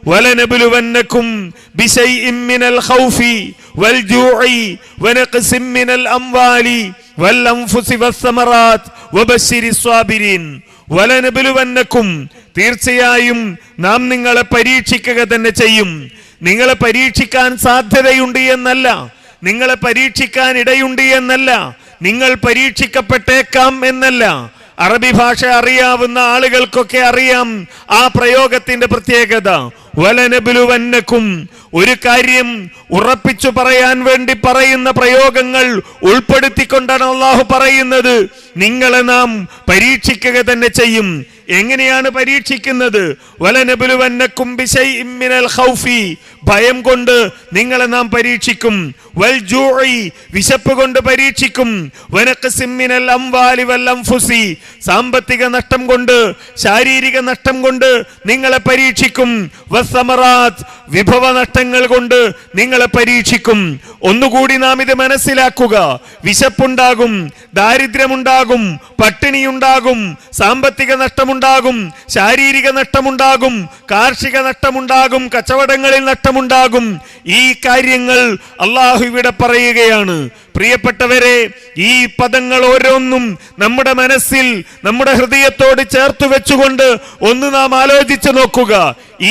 വലനബ്ലുവന്നകും ബിശൈഇൻ മിനൽ ഖൗഫി വൽ ജൂഇ വനഖ്സിൻ മിനൽ അംവാലി വൽ അൻഫുസി വസ്സമറാത്ത് വബശ്ശിരിസ് സ്വാബിരീൻ. വലനബ്ലുവന്നകും, തീർച്ചയായും നാം നിങ്ങളെ പരീക്ഷിക്കുക തന്നെ ചെയ്യും. നിങ്ങളെ പരീക്ഷിക്കാൻ സാധ്യതയുണ്ട് എന്നല്ല, നിങ്ങളെ പരീക്ഷിക്കാൻ ഇടയുണ്ട് എന്നല്ല, നിങ്ങൾ പരീക്ഷിക്കപ്പെട്ടേക്കാം എന്നല്ല. അറബി ഭാഷ അറിയാവുന്ന ആളുകൾക്കൊക്കെ അറിയാം ആ പ്രയോഗത്തിന്റെ പ്രത്യേകത. വലനബ്ലുവന്നകും, ഒരു കാര്യം ഉറപ്പിച്ചു പറയാൻ വേണ്ടി പറയുന്ന പ്രയോഗങ്ങൾ ഉൾപ്പെടുത്തിക്കൊണ്ടാണ് അള്ളാഹു പറയുന്നത്, നിങ്ങളെ നാം പരീക്ഷിക്കുക തന്നെ ചെയ്യും. എങ്ങനെയാണ് പരീക്ഷിക്കുന്നത്? വലനബ്ലുവന്നകും ബിശൈഇൻ മിനൽ ഖൗഫി, ഭയം കൊണ്ട് നിങ്ങളെ നാം പരീക്ഷിക്കും. വൽ ജൂഇ, വിശപ്പ് കൊണ്ട് പരീക്ഷിക്കും. വനഖ്സിൻ മിനൽ അംവാലി വൽ അൻഫുസി, സാമ്പത്തിക നഷ്ടം കൊണ്ട്, ശാരീരിക നഷ്ടം കൊണ്ട് നിങ്ങളെ പരീക്ഷിക്കും. വസ്സമറാത്ത്, വിഭവ നഷ്ടങ്ങൾ കൊണ്ട് നിങ്ങളെ പരീക്ഷിക്കും. ഒന്നുകൂടി നാം ഇത് മനസ്സിലാക്കുക. വിശപ്പുണ്ടാകും, ദാരിദ്ര്യമുണ്ടാകും, പട്ടിണിയുണ്ടാകും, സാമ്പത്തിക നഷ്ടമുണ്ടാകും, ശാരീരിക നഷ്ടമുണ്ടാകും, കാർഷിക നഷ്ടമുണ്ടാകും, കച്ചവടങ്ങളിൽ നഷ്ടമുണ്ടാകും. ഈ കാര്യങ്ങൾ അള്ളാഹു ഇവിടെ പറയുകയാണ്. പ്രിയപ്പെട്ടവരെ, ഈ പദങ്ങൾ ഓരോന്നും നമ്മുടെ മനസ്സിൽ, നമ്മുടെ ഹൃദയത്തോട് ചേർത്ത് വെച്ചുകൊണ്ട് ഒന്ന് നാം ആലോചിച്ചു നോക്കുക.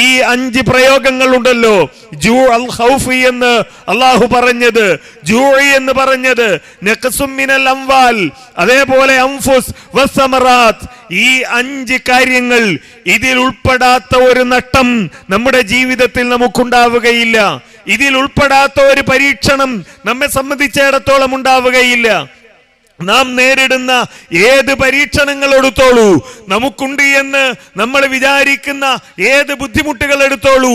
ഈ 5 പ്രയോഗങ്ങൾ ഉണ്ടല്ലോ, ജൂ അൽ ഖൗഫി എന്ന് അള്ളാഹു പറഞ്ഞത്, ജൂഇ എന്ന് പറഞ്ഞത്, നഖ്സും മിനൽ അംവാൽ, അതേപോലെ അൻഫുസ് വസ്സമറാത്ത്, ഈ 5 കാര്യങ്ങൾ, ഇതിൽ ഉൾപ്പെടാത്ത ഒരു നഷ്ടം നമ്മുടെ ജീവിതത്തിൽ നമുക്കുണ്ടാവുകയില്ല. ഇതിൽ ഉൾപ്പെടാത്ത ഒരു പരീക്ഷണം നമ്മെ സംബന്ധിച്ചിടത്തോളം ഉണ്ടാവുകയില്ല. നാം നേരിടുന്ന ഏത് പരീക്ഷണങ്ങൾ എടുത്തോളൂ, നമുക്കുണ്ട് എന്ന് നമ്മൾ വിചാരിക്കുന്ന ഏത് ബുദ്ധിമുട്ടുകൾ എടുത്തോളൂ,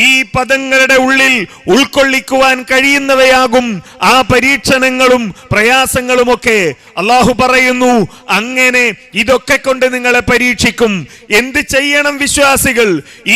ഈ പദങ്ങളുടെ ഉള്ളിൽ ഉൾക്കൊള്ളിക്കുവാൻ കഴിയുന്നവയാകും ആ പരീക്ഷണങ്ങളും പ്രയാസങ്ങളുമൊക്കെ. അള്ളാഹു പറയുന്നു, അങ്ങനെ ഇതൊക്കെ കൊണ്ട് നിങ്ങളെ പരീക്ഷിക്കും. എന്ത് ചെയ്യണം വിശ്വാസികൾ?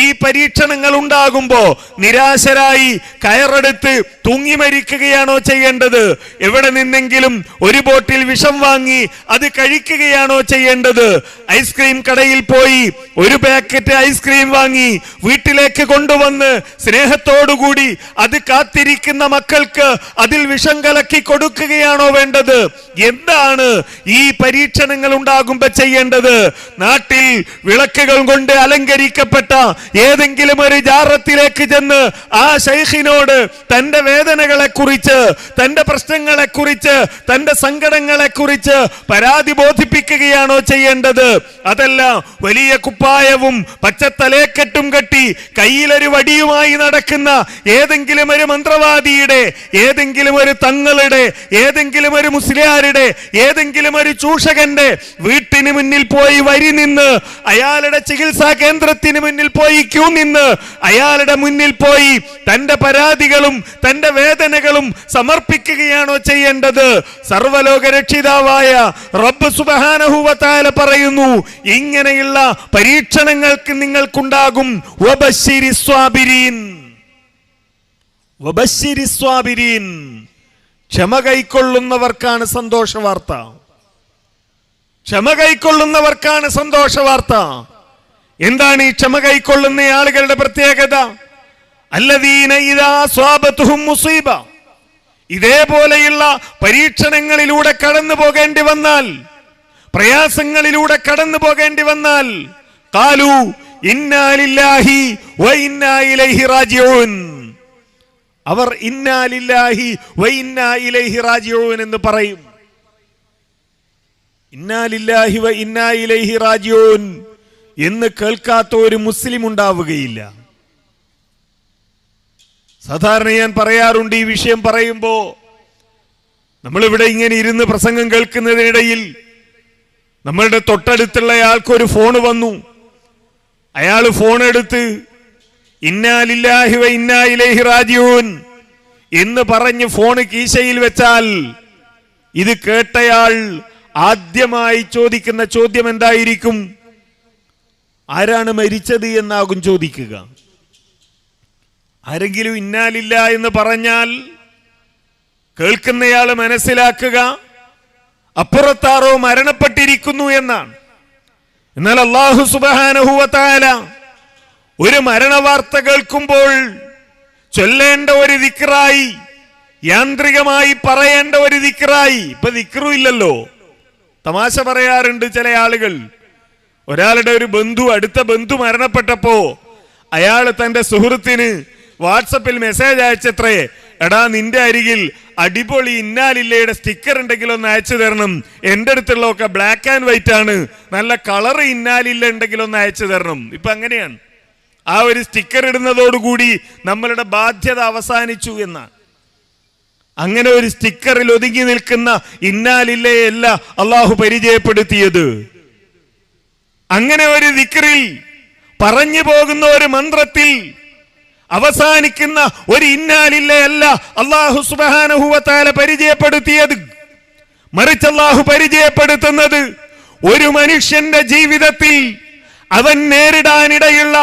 ഈ പരീക്ഷണങ്ങൾ ഉണ്ടാകുമ്പോ നിരാശരായി കയറെടുത്ത് തൂങ്ങി മരിക്കുകയാണോ ചെയ്യേണ്ടത്? എവിടെ നിന്നെങ്കിലും ഒരു ബോട്ടിൽ വിഷം വാങ്ങി അത് കഴിക്കുകയാണോ ചെയ്യേണ്ടത്? ഐസ്ക്രീം കടയിൽ പോയി ഒരു പാക്കറ്റ് ഐസ്ക്രീം വാങ്ങി വീട്ടിലേക്ക് കൊണ്ടുവന്ന് സ്നേഹത്തോടുകൂടി അത് കാത്തിരിക്കുന്ന മക്കൾക്ക് അതിൽ വിഷം കലക്കി കൊടുക്കുകയാണോ വേണ്ടത്? എന്താണ് ഈ പരീക്ഷണങ്ങൾ ഉണ്ടാകുമ്പോ ചെയ്യേണ്ടത്? നാട്ടിൽ വിളക്കുകൾ കൊണ്ട് അലങ്കരിക്കപ്പെട്ട ഏതെങ്കിലും ഒരു ജാറത്തിലേക്ക് ചെന്ന് ആ ശൈഖിനോട് തന്റെ വേദനകളെ കുറിച്ച്, തന്റെ പ്രശ്നങ്ങളെ കുറിച്ച്, തന്റെ സങ്കടങ്ങളെ കുറിച്ച് പരാതി ബോധിപ്പിക്കുകയാണോ ചെയ്യേണ്ടത്? അതല്ല, വലിയ കുപ്പായവും പച്ചത്തലേക്കെട്ടും കെട്ടി കയ്യിലൊരു വടിയുമായി നടക്കുന്ന ഏതെങ്കിലും ഒരു മന്ത്രവാദിയുടെ, ഏതെങ്കിലും ഒരു തങ്ങളുടെ, ഏതെങ്കിലും ഒരു മുസ്ലിയാരുടെ, ഏതെങ്കിലും ഒരു ചൂഷകന്റെ വീട്ടിന് മുന്നിൽ പോയി വരി നിന്ന്, അയാളുടെ ചികിത്സാ കേന്ദ്രത്തിന് മുന്നിൽ പോയി ക്യൂ നിന്ന്, അയാളുടെ മുന്നിൽ പോയി തന്റെ പരാതികളും തന്റെ വേദനകളും സമർപ്പിക്കുകയാണോ ചെയ്യേണ്ടത്? സർവ്വലോക രക്ഷിതാവായ റബ്ബ് സുബ്ഹാനഹു വ തആല പറയുന്നു, ഇങ്ങനെയുള്ള പരീക്ഷണങ്ങൾക്ക് നിങ്ങൾക്കുണ്ടാകും. വബശ്ശിരിസ് സ്വാബിരീൻ, വബശ്ശിരിസ് സ്വാബിരീൻ, ക്ഷമ കൈക്കൊള്ളുന്നവർക്കാണ് സന്തോഷ വാർത്ത. ക്ഷമ കൈക്കൊള്ളുന്നവർക്കാണ് സന്തോഷ വാർത്ത. എന്താണ് ഈ ക്ഷമ കൈക്കൊള്ളുന്ന ആളുകളുടെ പ്രത്യേകത? അല്ലദീന ഇദാ അസ്വാബതുഹും മുസീബ, ഇതേപോലെയുള്ള പരീക്ഷണങ്ങളിലൂടെ കടന്നു പോകേണ്ടി വന്നാൽ, പ്രയാസങ്ങളിലൂടെ കടന്നു പോകേണ്ടി വന്നാൽ, ഖാലു ഇന്നാ ലില്ലാഹി വ ഇന്നാ ഇലൈഹി റാജിഊൻ, അവർ ഇന്നാ ലില്ലാഹി വ ഇന്നാ ഇലൈഹി റാജിഊൻ എന്ന് പറയും. ഇന്നാ ലില്ലാഹി വ ഇന്നാ ഇലൈഹി റാജിഊൻ എന്ന് കേൾക്കാത്ത ഒരു മുസ്ലിം ഉണ്ടാവുകയില്ല. സാധാരണ ഞാൻ പറയാറുണ്ട്, ഈ വിഷയം പറയുമ്പോ, നമ്മളിവിടെ ഇങ്ങനെ ഇരുന്ന് പ്രസംഗം കേൾക്കുന്നതിനിടയിൽ നമ്മളുടെ തൊട്ടടുത്തുള്ള ആൾക്കൊരു ഫോൺ വന്നു. അയാൾ ഫോൺ എടുത്ത് ഇന്നാ ലില്ലാഹി വ ഇന്നാ ഇലൈഹി റാജിഊൻ എന്ന് പറഞ്ഞ് ഫോൺ കീശയിൽ വെച്ചാൽ, ഇത് കേട്ടയാൾ ആദ്യമായി ചോദിക്കുന്ന ചോദ്യം എന്തായിരിക്കും? ആരാണ് മരിച്ചത് എന്നാകും ചോദിക്കുക. ആരെങ്കിലും ഇന്നാലില്ല എന്ന് പറഞ്ഞാൽ കേൾക്കുന്നയാൾ മനസ്സിലാക്കുക അപ്പുറത്താറോ മരണപ്പെട്ടിരിക്കുന്നു എന്നാണ്. എന്നാൽ അല്ലാഹു സുബ്ഹാനഹു വ തആല ഒരു മരണവാർത്ത കേൾക്കുമ്പോൾ ചൊല്ലേണ്ട ഒരു ദിക്റായി, യാന്ത്രികമായി പറയേണ്ട ഒരു ദിക്റായി. ഇപ്പൊ ദിക്റും ഇല്ലല്ലോ. തമാശ പറയാറുണ്ട് ചില ആളുകൾ. ഒരാളുടെ ഒരു ബന്ധു, അടുത്ത ബന്ധു മരണപ്പെട്ടപ്പോ അയാൾ തന്റെ സുഹൃത്തിന് വാട്സപ്പിൽ മെസ്സേജ് അയച്ചത്രേ, എടാ നിന്റെ അരികിൽ അടിപൊളി ഇന്നാലില്ലയുടെ സ്റ്റിക്കർ ഉണ്ടെങ്കിൽ ഒന്ന് അയച്ചു തരണം, എന്റെ അടുത്തുള്ളതൊക്കെ ബ്ലാക്ക് ആൻഡ് വൈറ്റ് ആണ്, നല്ല കളർ ഇന്നാലില്ല ഉണ്ടെങ്കിൽ ഒന്ന് അയച്ചു തരണം. ഇപ്പൊ അങ്ങനെയാണ്. ആ ഒരു സ്റ്റിക്കർ ഇടുന്നതോടുകൂടി നമ്മളുടെ ബാധ്യത അവസാനിച്ചു എന്നാണ്. അങ്ങനെ ഒരു സ്റ്റിക്കറിൽ ഒതുങ്ങി നിൽക്കുന്ന ഇന്നാലില്ലയല്ല അള്ളാഹു പരിചയപ്പെടുത്തിയത്. അങ്ങനെ ഒരു ദിക്റിൽ പറഞ്ഞു പോകുന്ന ഒരു മന്ത്രത്തിൽ അവസാനിക്കുന്ന ഒരു ഇന്നാലില്ലയല്ല അള്ളാഹു സുബ്ഹാനഹു വ തആല പരിചയപ്പെടുത്തിയത്. മറിച്ച് അള്ളാഹു പരിചയപ്പെടുത്തുന്നത് ഒരു മനുഷ്യന്റെ ജീവിതത്തിൽ അവൻ നേരിടാനിടയുള്ള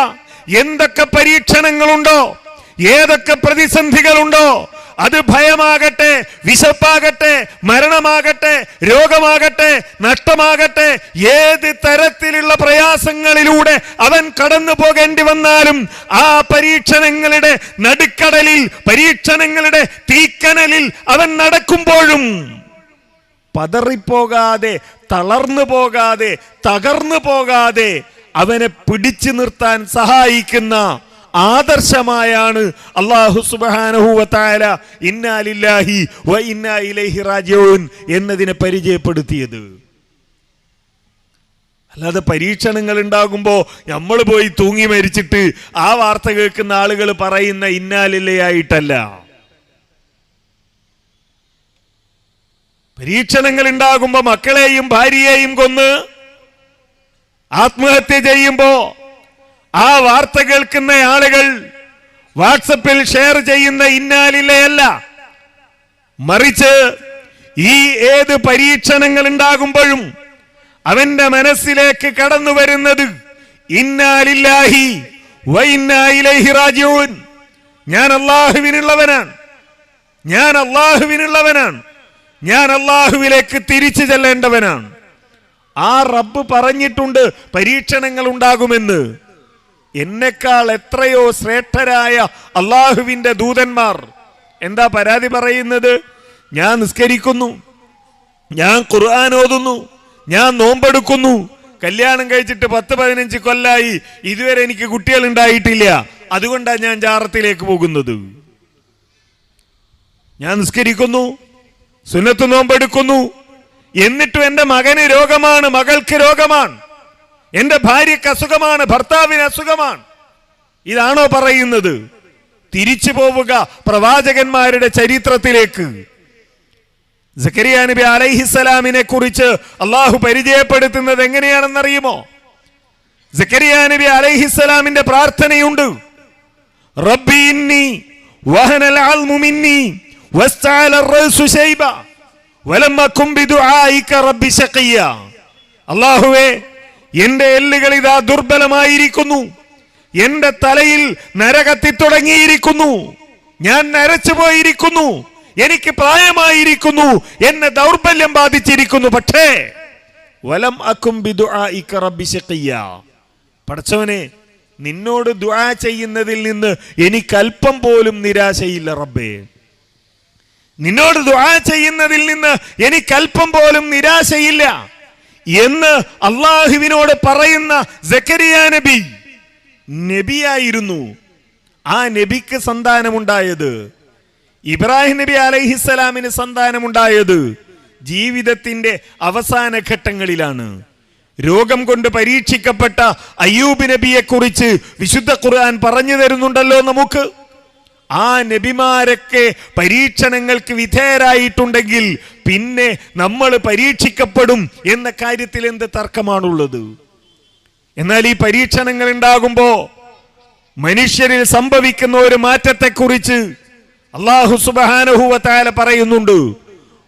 എന്തൊക്കെ പരീക്ഷണങ്ങളുണ്ടോ, ഏതൊക്കെ പ്രതിസന്ധികളുണ്ടോ, അത് ഭയമാകട്ടെ, വിശപ്പാകട്ടെ, മരണമാകട്ടെ, രോഗമാകട്ടെ, നഷ്ടമാകട്ടെ, ഏത് തരത്തിലുള്ള പ്രയാസങ്ങളിലൂടെ അവൻ കടന്നു പോകേണ്ടി വന്നാലും ആ പരീക്ഷണങ്ങളുടെ നടുക്കടലിൽ, പരീക്ഷണങ്ങളുടെ തീക്കനലിൽ അവൻ നടക്കുമ്പോഴും പതറിപ്പോകാതെ, തളർന്നു പോകാതെ, തകർന്നു പോകാതെ അവനെ പിടിച്ചു നിർത്താൻ സഹായിക്കുന്ന ആദർശമായാണ് അല്ലാഹു സുബ്ഹാനഹു വ തആല ഇന്നാ ലില്ലാഹി വ ഇന്നാ ഇലൈഹി റാജിഊൻ എന്നതിനെ പരിചയപ്പെടുത്തിയത്. അല്ലാതെ പരീക്ഷണങ്ങൾ ഉണ്ടാകുമ്പോ നമ്മൾ പോയി തൂങ്ങി മരിച്ചിട്ട് ആ വാർത്ത കേൾക്കുന്ന ആളുകൾ പറയുന്ന ഇന്നാ ലില്ലയായിട്ടല്ല. പരീക്ഷണങ്ങൾ ഉണ്ടാകുമ്പോ മക്കളെയും ഭാര്യയെയും കൊന്ന് ആത്മഹത്യ ചെയ്യുമ്പോ ആ വാർത്ത കേൾക്കുന്ന ആളുകൾ വാട്സപ്പിൽ ഷെയർ ചെയ്യുന്ന ഇന്നാലില്ലയല്ല, മറിച്ച് ഈ ഏത് പരീക്ഷണങ്ങൾ ഉണ്ടാകുമ്പോഴും അവന്റെ മനസ്സിലേക്ക് കടന്നു വരുന്നത് ഇന്നാലില്ലാഹി വ ഇന്നാ ഇലൈഹി റാജിഊൻ. ഞാൻ അല്ലാഹുവിനുള്ളവനാണ്, ഞാൻ അല്ലാഹുവിനുള്ളവനാണ്, ഞാൻ അല്ലാഹുവിലേക്ക് തിരിച്ചു ചെല്ലേണ്ടവനാണ്. ആ റബ്ബ് പറഞ്ഞിട്ടുണ്ട് പരീക്ഷണങ്ങൾ ഉണ്ടാകുമെന്ന്. എന്നെക്കാൾ എത്രയോ ശ്രേഷ്ഠരായ അള്ളാഹുവിന്റെ ദൂതന്മാർ എന്താ പരാതി പറയുന്നത്? ഞാൻ നിസ്കരിക്കുന്നു, ഞാൻ ഖുർആൻ ഓതുന്നു, ഞാൻ നോമ്പെടുക്കുന്നു, കല്യാണം കഴിച്ചിട്ട് 10-15 കൊല്ലായി, ഇതുവരെ എനിക്ക് കുട്ടികൾ ഉണ്ടായിട്ടില്ല, അതുകൊണ്ടാണ് ഞാൻ ജാറത്തിലേക്ക് പോകുന്നത്. ഞാൻ നിസ്കരിക്കുന്നു, സുന്നത്ത് നോമ്പെടുക്കുന്നു, എന്നിട്ടും എന്റെ മകന് രോഗമാണ്, മകൾക്ക് രോഗമാണ്, എന്റെ ഭാര്യക്ക് അസുഖമാണ്, ഭർത്താവിന് അസുഖമാണ്. ഇതാണോ പറയുന്നത്? തിരിച്ചു പോവുക പ്രവാചകന്മാരുടെ ചരിത്രത്തിലേക്ക്. സക്കരിയ നബി അലൈഹിസ്സലാമിനെ കുറിച്ച് അള്ളാഹു പരിചയപ്പെടുത്തുന്നത് എങ്ങനെയാണെന്നറിയുമോ? സക്കരിയ നബി അലൈഹിസ്സലാമിന്റെ പ്രാർത്ഥനയുണ്ട്. റബ്ബി ഇന്നി വഹനൽ അൽമു മിന്നി വസ്തഅല അർ-റഅസു ശൈബ വലം അകും ബിദുആഇക റബ്ബി ശഖിയ. അല്ലാഹുവേ, എന്റെ എല്ലുകൾ ഇതാ ദുർബലമായിരിക്കുന്നു, എന്റെ തലയിൽ നരകത്തി തുടങ്ങിയിരിക്കുന്നു, ഞാൻ നരച്ചു പോയിരിക്കുന്നു, എനിക്ക് പ്രായമായിരിക്കുന്നു, എന്നെ ദൗർബല്യം ബാധിച്ചിരിക്കുന്നു, പക്ഷേ വലം അകും ബിദുആഇക റബ്ബി ശഖിയ. പടച്ചവനെ, നിന്നോട് ദുആ ചെയ്യുന്നതിൽ നിന്ന് എനിക്ക് അല്പം പോലും നിരാശയില്ല റബ്ബേ, നിന്നോട് ദുആ ചെയ്യുന്നതിൽ നിന്ന് എനിക്ക് അല്പം പോലും നിരാശയില്ല എന്ന് അള്ളാഹുവിനോട് പറയുന്ന സക്കരിയ നബി നബിയായിരുന്നു. ആ നബിക്ക് സന്താനമുണ്ടായത്, ഇബ്രാഹിം നബി അലൈഹിസ്സലാമിന് സന്താനമുണ്ടായത് ജീവിതത്തിന്റെ അവസാന ഘട്ടങ്ങളിലാണ്. രോഗം കൊണ്ട് പരീക്ഷിക്കപ്പെട്ട അയ്യൂബ് നബിയെ കുറിച്ച് വിശുദ്ധ ഖുർആൻ പറഞ്ഞു തരുന്നുണ്ടല്ലോ നമുക്ക്. ആ നബിമാരൊക്കെ പരീക്ഷണങ്ങൾക്ക് വിധേയരായിട്ടുണ്ടെങ്കിൽ പിന്നെ നമ്മൾ പരീക്ഷിക്കപ്പെടും എന്ന കാര്യത്തിൽ എന്ത് തർക്കമാണുള്ളത്? എന്നാൽ ഈ പരീക്ഷണങ്ങൾ ഉണ്ടാകുമ്പോ മനുഷ്യരിൽ സംഭവിക്കുന്ന ഒരു മാറ്റത്തെക്കുറിച്ച് അല്ലാഹു സുബ്ഹാനഹു വ തആല പറയുന്നുണ്ട്.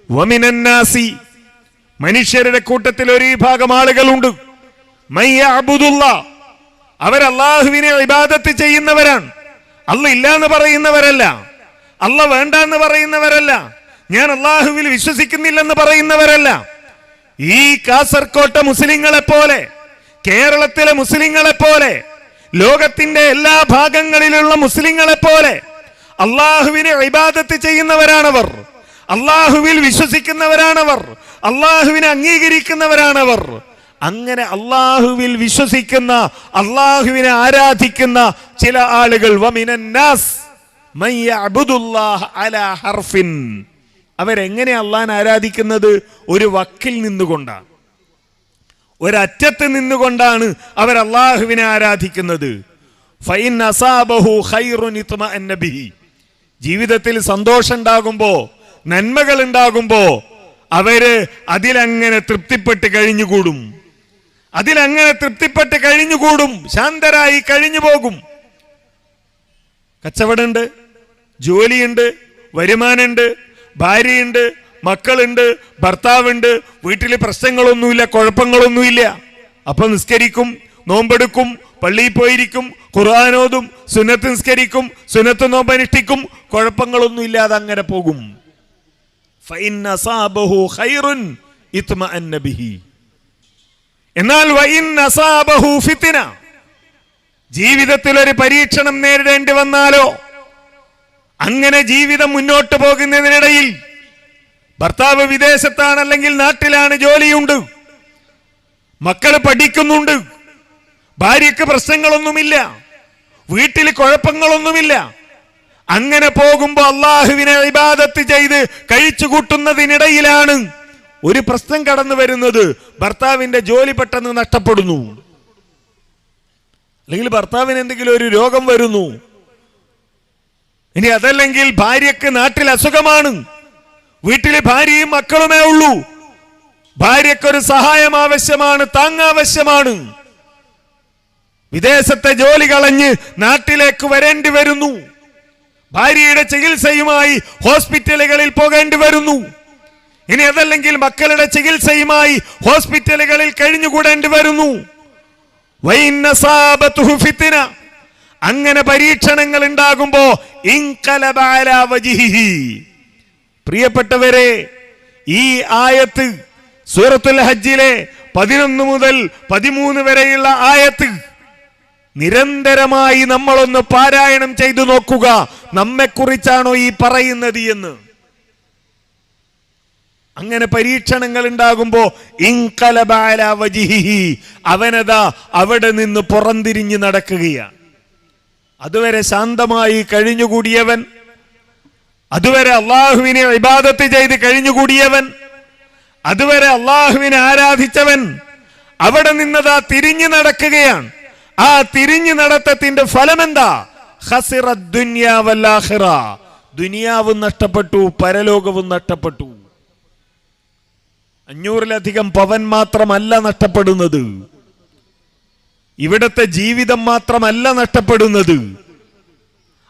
വമിനന്നാസി, മനുഷ്യരുടെ കൂട്ടത്തിൽ ഒരു വിഭാഗം ആളുകളുണ്ട്, മയ്യഅബുദുല്ലാഹ്, അവർ അല്ലാഹുവിനെ ഇബാദത്ത് ചെയ്യുന്നവരാണ്. അല്ല ഇല്ല എന്ന് പറയുന്നവരല്ല, അല്ല വേണ്ട എന്ന് പറയുന്നവരല്ല, ഞാൻ അല്ലാഹുവിൽ വിശ്വസിക്കുന്നില്ലെന്ന് പറയുന്നവരല്ല. ഈ കാസർകോട്ടെ മുസ്ലിങ്ങളെ പോലെ, കേരളത്തിലെ മുസ്ലിങ്ങളെ പോലെ, ലോകത്തിന്റെ എല്ലാ ഭാഗങ്ങളിലുള്ള മുസ്ലിങ്ങളെ പോലെ അള്ളാഹുവിനെ ഇബാദത്ത് ചെയ്യുന്നവരാണവർ, അള്ളാഹുവിൽ വിശ്വസിക്കുന്നവരാണവർ, അള്ളാഹുവിനെ അംഗീകരിക്കുന്നവരാണവർ. അങ്ങനെ അള്ളാഹുവിൽ വിശ്വസിക്കുന്ന, അള്ളാഹുവിനെ ആരാധിക്കുന്ന ചില ആളുകൾ വമിനന്നാസ് മൻ യഅ്ബുദുല്ലാഹ അലാ ഹർഫിൻ. അവരെങ്ങനെ അള്ളാഹനെ ആരാധിക്കുന്നത്? ഒരു വക്കിൽ നിന്നുകൊണ്ടാണ്, ഒരറ്റത്ത് നിന്നുകൊണ്ടാണ് അവർ അള്ളാഹുവിനെ ആരാധിക്കുന്നത്. ഫഇൻ അസാബഹു ഖൈറുൻ ഇത്മഅന്ന ബിഹി. ജീവിതത്തിൽ സന്തോഷം ഉണ്ടാകുമ്പോ, നന്മകൾ ഉണ്ടാകുമ്പോ അവര് അതിലങ്ങനെ തൃപ്തിപ്പെട്ട് കഴിഞ്ഞുകൂടും, ശാന്തരായി കഴിഞ്ഞു പോകും. കച്ചവടമുണ്ട്, ജോലിയുണ്ട്, വരുമാനമുണ്ട്, ഭാര്യയുണ്ട്, മക്കളുണ്ട്, ഭർത്താവുണ്ട്, വീട്ടിൽ പ്രശ്നങ്ങളൊന്നുമില്ല, കുഴപ്പങ്ങളൊന്നുമില്ല. അപ്പൊ നിസ്കരിക്കും, നോമ്പെടുക്കും, പള്ളിയിൽ പോയിരിക്കും, ഖുർആനോതും, സുന്നത്ത് നിസ്കരിക്കും, സുന്നത്ത് നോമ്പനുഷ്ഠിക്കും, കുഴപ്പങ്ങളൊന്നും ഇല്ലാതെ അങ്ങനെ പോകും. ഫഇൻ അസാബഹു ഖൈറുൻ ഇത്മഅന്ന ബിഹി. എന്നാൽ വഇൻ അസാബഹു ഫിത്ന, ജീവിതത്തിൽ ഒരു പരീക്ഷണം നേരിടേണ്ടി വന്നാലോ, അങ്ങനെ ജീവിതം മുന്നോട്ട് പോകുന്നതിനിടയിൽ ഭർത്താവ് വിദേശത്താണ്, അല്ലെങ്കിൽ നാട്ടിലാണ്, ജോലിയുണ്ട്, മക്കള് പഠിക്കുന്നുണ്ട്, ഭാര്യക്ക് പ്രശ്നങ്ങളൊന്നുമില്ല, വീട്ടിൽ കുഴപ്പങ്ങളൊന്നുമില്ല. അങ്ങനെ പോകുമ്പോ അള്ളാഹുവിനെ ഇബാദത്ത് ചെയ്ത് കഴിച്ചു കൂട്ടുന്നതിനിടയിലാണ് ഒരു പ്രശ്നം കടന്നു വരുന്നത്. ഭർത്താവിന്റെ ജോലി പെട്ടെന്ന് നഷ്ടപ്പെടുന്നു, അല്ലെങ്കിൽ ഭർത്താവിന് എന്തെങ്കിലും ഒരു രോഗം വരുന്നു, ഇനി അതല്ലെങ്കിൽ ഭാര്യക്ക് നാട്ടിൽ അസുഖമാണ്, വീട്ടിലെ ഭാര്യയും മക്കളുമേ ഉള്ളൂ, ഭാര്യക്കൊരു സഹായം ആവശ്യമാണ്, താങ്ങാവശ്യമാണ്. വിദേശത്തെ ജോലി കളഞ്ഞ് നാട്ടിലേക്ക് വരേണ്ടി വരുന്നു, ഭാര്യയുടെ ചികിത്സയുമായി ഹോസ്പിറ്റലുകളിൽ പോകേണ്ടി വരുന്നു, ഇനി അതല്ലെങ്കിൽ മക്കളുടെ ചികിത്സയുമായി ഹോസ്പിറ്റലുകളിൽ കഴിഞ്ഞുകൂടേണ്ടി വരുന്നു. അങ്ങനെ പരീക്ഷണങ്ങൾ ഉണ്ടാകുമ്പോ ഇൻഖലബ അലാ വജ്ഹിഹി. പ്രിയപ്പെട്ടവരെ, ഈ ആയത്ത് സൂറത്തുൽ ഹജ്ജിലെ 11 മുതൽ 13 വരെയുള്ള ആയത്ത് നിരന്തരമായി നമ്മളൊന്ന് പാരായണം ചെയ്തു നോക്കുക. നമ്മെക്കുറിച്ചാണോ ഈ പറയുന്നത് എന്ന്. അങ്ങനെ പരീക്ഷണങ്ങൾ ഉണ്ടാകുമ്പോ ഇൻഖലബ അലാ വജ്ഹിഹി, അവനതാ അവിടെ നിന്ന് പുറംതിരിഞ്ഞ് നടക്കുകയാണ്. അതുവരെ ശാന്തമായി കഴിഞ്ഞുകൂടിയവൻ, അതുവരെ അള്ളാഹുവിനെ ഇബാദത്ത് ചെയ്ത് കഴിഞ്ഞുകൂടിയവൻ, അതുവരെ അള്ളാഹുവിനെ ആരാധിച്ചവൻ അവിടെ നിന്നതാ തിരിഞ്ഞു നടക്കുകയാണ്. ആ തിരിഞ്ഞു നടത്തത്തിന്റെ ഫലം എന്താ? ഖസിറദ് ദുനിയാ വൽ ആഖിറ. ദുനിയാവും നഷ്ടപ്പെട്ടു, പരലോകവും നഷ്ടപ്പെട്ടു. 500-ലധികം പവൻ മാത്രമല്ല നഷ്ടപ്പെടുന്നത്, ഇവിടത്തെ ജീവിതം മാത്രമല്ല നഷ്ടപ്പെടുന്നത്,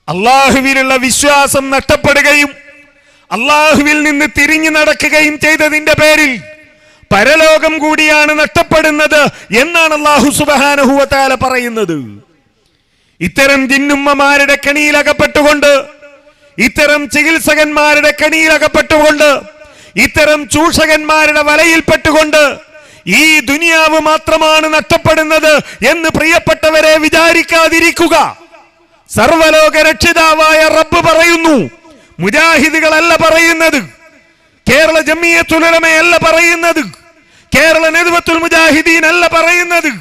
അള്ളാഹുവിലുള്ള വിശ്വാസം നഷ്ടപ്പെടുകയും അള്ളാഹുവിൽ നിന്ന് തിരിഞ്ഞു നടക്കുകയും ചെയ്തതിന്റെ പേരിൽ പരലോകം കൂടിയാണ് നഷ്ടപ്പെടുന്നത് എന്നാണ് അല്ലാഹു സുബ്ഹാനഹു വ തആല പറയുന്നത്. ഇത്തരം ജിന്നുമ്മമാരുടെ കെണിയിലകപ്പെട്ടുകൊണ്ട്, ഇത്തരം ചികിത്സകന്മാരുടെ കെണിയിലകപ്പെട്ടുകൊണ്ട്, ഇത്തരം ചൂഷകന്മാരുടെ വലയിൽപ്പെട്ടുകൊണ്ട് ഈ ദുനിയാവ് മാത്രമാണ് നഷ്ടപ്പെടുന്നത് എന്ന് പ്രിയപ്പെട്ടവരെ വിചാരിക്കാതിരിക്കുക. സർവലോക രക്ഷിതാവായ റബ്ബ് പറയുന്നു. മുജാഹിദുകളല്ല പറയുന്നത്, കേരള ജംഇയ്യത്തുൽ ഉലമയല്ല പറയുന്നത്, കേരള നദ്വത്തുൽ മുജാഹിദീൻ അല്ല പറയുന്നത്,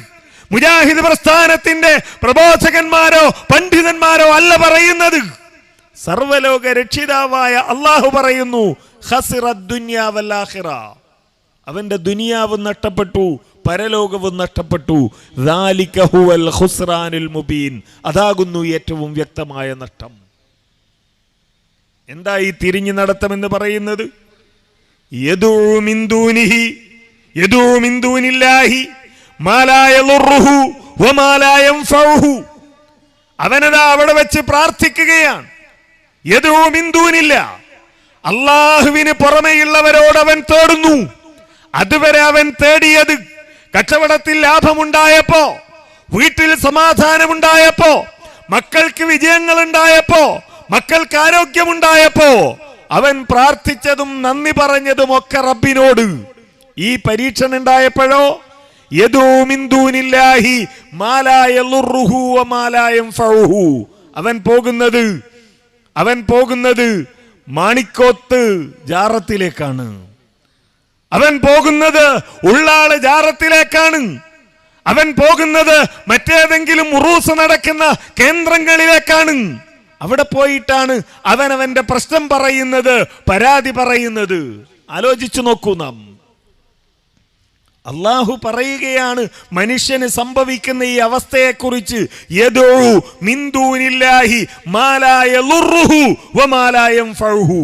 മുജാഹിദ് പ്രസ്ഥാനത്തിന്റെ പ്രബോധകന്മാരോ പണ്ഡിതന്മാരോ അല്ല പറയുന്നത്. സർവലോക രക്ഷിതാവായ അല്ലാഹു പറയുന്നു, ഖസിറദ് ദുനിയാ വൽ ആഖിറ. അവന്റെ ദുനിയാവും നഷ്ടപ്പെട്ടു, പരലോകവും നഷ്ടപ്പെട്ടു. ദാലിക ഹുവൽ ഖുസ്റാനുൽ മുബീൻ. അതാകുന്നു ഏറ്റവും വ്യക്തമായ നഷ്ടം. എന്താ ഈ തിരിഞ്ഞു നടത്തമെന്ന് പറയുന്നത്? യദൂ മിൻ ദൂനില്ലാഹി മാ ലാ യളുറുഹു വമാ ലാ യൻഫഉഹു. അവനതാ അവിടെ വെച്ച് പ്രാർത്ഥിക്കുകയാണ്. യദൂ മിൻ ദൂനില്ലാ, അല്ലാഹുവിന് പുറമെയുള്ളവരോട് അവൻ തേടുന്നു. അതുവരെ അവൻ തേടിയത് കച്ചവടത്തിൽ ലാഭമുണ്ടായപ്പോ, വീട്ടിൽ സമാധാനമുണ്ടായപ്പോ, മക്കൾക്ക് വിജയങ്ങൾ ഉണ്ടായപ്പോ, മക്കൾക്ക് ആരോഗ്യമുണ്ടായപ്പോ അവൻ പ്രാർത്ഥിച്ചതും നന്ദി പറഞ്ഞതും ഒക്കെ റബ്ബിനോട്. ഈ പരീക്ഷണം ഉണ്ടായപ്പോഴോ, യദൂ മിൻ ദൂനില്ലാഹി മാ ലാ യളുറുഹു വമാ ലാ യൻഫഉഹു. അവൻ പോകുന്നത് മാണിക്കോത്ത് ജാറത്തിലേക്കാണ്. അവൻ പോകുന്നത് ഉള്ളാള് ജാറത്തിലേക്കാണ്. അവൻ പോകുന്നത് മറ്റേതെങ്കിലും ഉറൂസ് നടക്കുന്ന കേന്ദ്രങ്ങളിലേക്കാണ്. അവിടെ പോയിട്ടാണ് അവന്റെ പ്രശ്നം പറയുന്നത്, പരാതി പറയുന്നത്. ആലോചിച്ചു നോക്കൂ നാം. അള്ളാഹു പറയുകയാണ് മനുഷ്യന് സംഭവിക്കുന്ന ഈ അവസ്ഥയെക്കുറിച്ച്, യദൂ മിൻ ദൂനില്ലാഹി മാ ലാ യളുറുഹു വമാ ലാ യൻഫഉഹു.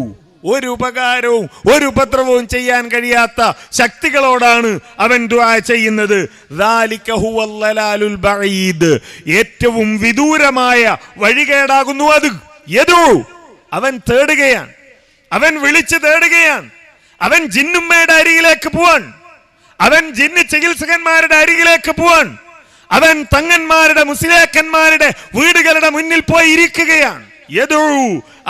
ഒരു ഉപകാരവും ഒരു ഉപദ്രവവും ചെയ്യാൻ കഴിയാത്ത ശക്തികളോടാണ് അവൻ ദുആ ചെയ്യുന്നത്. ദാലിക ഹുവൽ ലലാലുൽ ബഈദ്. ഏറ്റവും വിദൂരമായ വഴികേടാകുന്നു അത്. യദൂ, അവൻ തേടുകയാണ്, അവൻ വിളിച്ചു തേടുകയാണ്. അവൻ ജിന്നുമ്മയുടെ അരികിലേക്ക് പോവാൻ, അവൻ ജിന്ന് ചികിത്സകന്മാരുടെ അരികിലേക്ക് പോവാൻ, അവൻ തങ്ങന്മാരുടെ മുസ്ലിയാക്കന്മാരുടെ വീടുകളുടെ മുന്നിൽ പോയി ഇരിക്കുകയാണ്. യദൂ,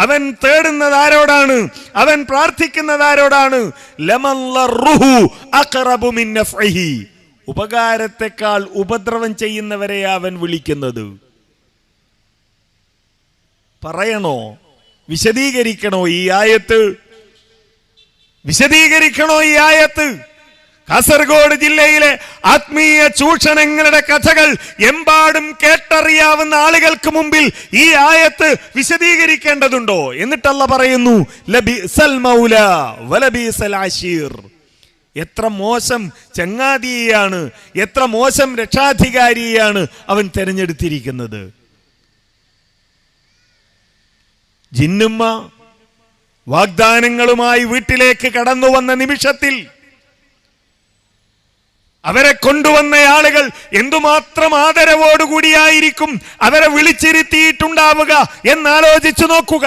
അവൻ തേടുന്നത് ആരോടാണ്? അവൻ പ്രാർത്ഥിക്കുന്നത് ആരോടാണ്? ലമല്ലറുഹു അഖറബു മിൻ നഫ്ഇഹി. ഉപകാരത്തെക്കാൾ ഉപദ്രവം ചെയ്യുന്നവരെ അവൻ വിളിക്കുന്നത്. പറയണോ? വിശദീകരിക്കണോ ഈ ആയത്ത്? വിശദീകരിക്കണോ ഈ ആയത്ത്? കാസർഗോഡ് ജില്ലയിലെ ആത്മീയ ചൂഷണങ്ങളുടെ കഥകൾ എമ്പാടും കേട്ടറിയാവുന്ന ആളുകൾക്ക് മുമ്പിൽ ഈ ആയത്ത് വിശദീകരിക്കേണ്ടതുണ്ടോ? എന്നിട്ടല്ല പറയുന്നു, ലബിസൽ മൗല വലബിസൽ ആശീർ. എത്ര മോശം ചങ്ങാതിയാണ്, എത്ര മോശം രക്ഷാധികാരിയാണ് അവൻ തെരഞ്ഞെടുത്തിരിക്കുന്നത്. ജിന്നുമ്മ വാഗ്ദാനങ്ങളുമായി വീട്ടിലേക്ക് കടന്നു വന്ന നിമിഷത്തിൽ അവരെ കൊണ്ടുവന്ന ആളുകൾ എന്തുമാത്രം ആദരവോടുകൂടിയായിരിക്കും അവരെ വിളിച്ചിരുത്തിയിട്ടുണ്ടാവുക എന്നാലോചിച്ചു നോക്കുക.